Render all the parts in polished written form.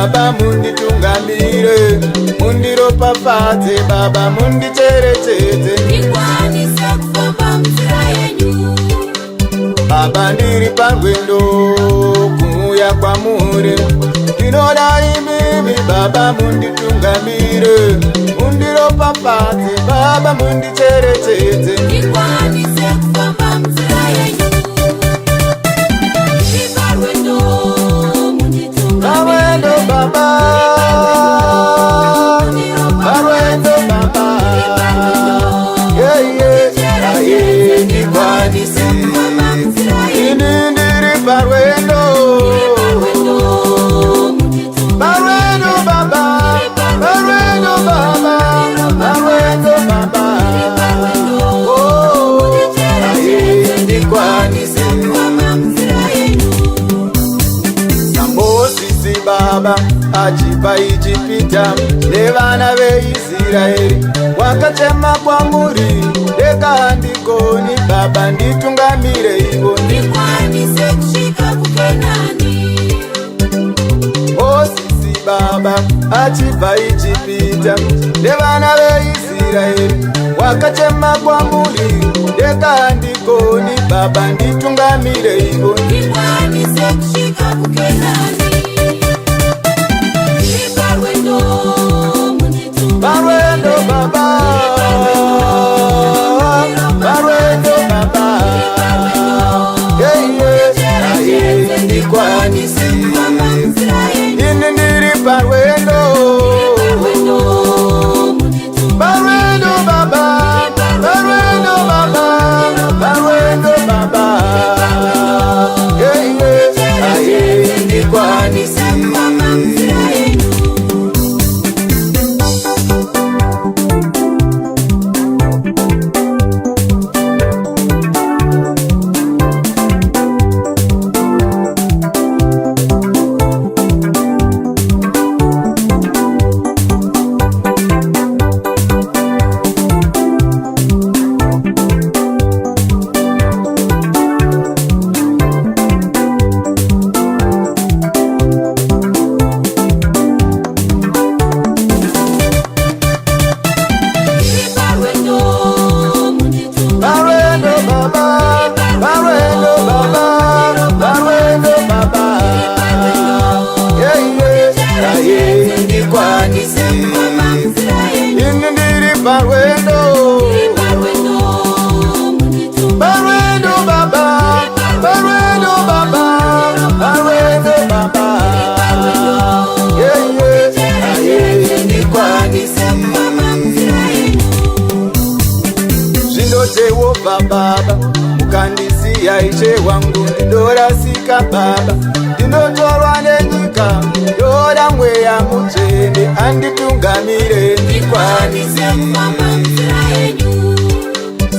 Baba munditungamire, mundiropafadze Baba mundicherechedze, ndikwanise kufamba munzira yenyu. Baba ndiri parwendo kuuya kwamuri, ndinoda imimi Baba munditungamire, mundiropafadze Baba mundicherechedze, ndikwanise kufamba munzira yenyu. Ndiri parwendo munditungamire, Baba parwendo Baba, yeah yeah yeah, ndikwanise ndiri parwendo, parwendo Baba, parwendo Baba, parwendo Baba, oh yeah, ndikwanise Moses Baba achipa Ijipita nevana veIsraeri, wakachema kwamuri rega ndikoni Baba nditungamire ivo, ndikwanise kusvika kuKenani. Moses Baba achipa Ijipita nevana veIsraeri, wakachema kwamuri rega ndikoni Baba nditungamire ivo, ndikwanise kusvika kuKenani. parwendo Baba, parwendo Baba, yeah yeah yeah, ndikwanise ndiri parwendo, parwendo Baba, parwendo Baba, parwendo Baba, yeah yeah yeah, ndikwanise Baba mukandisiya ishe wangu, ndorasika Baba, ndinotorwa nenyika, ndoda mweya mutsvene anditungamire ndikwanise kufamba munzira yenyu.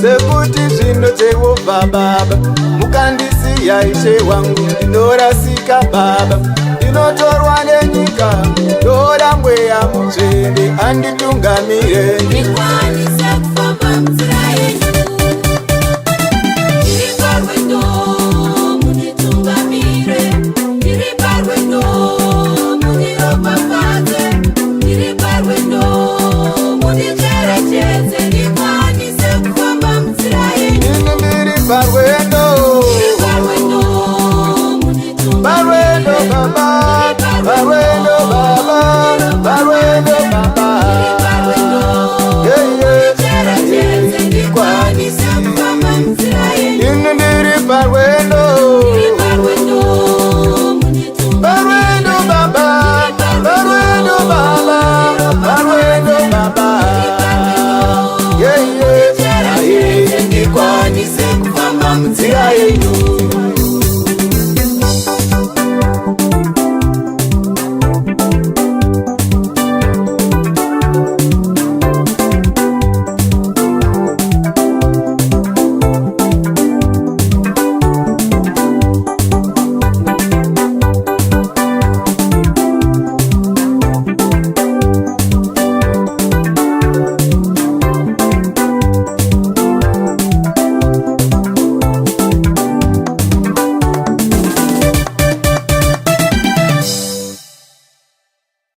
sekuti zvino Jehovha Baba mukandisiya ishe wangu, ndorasika Baba, ndinotorwa nenyika, ndoda mweya mutsvene anditungamire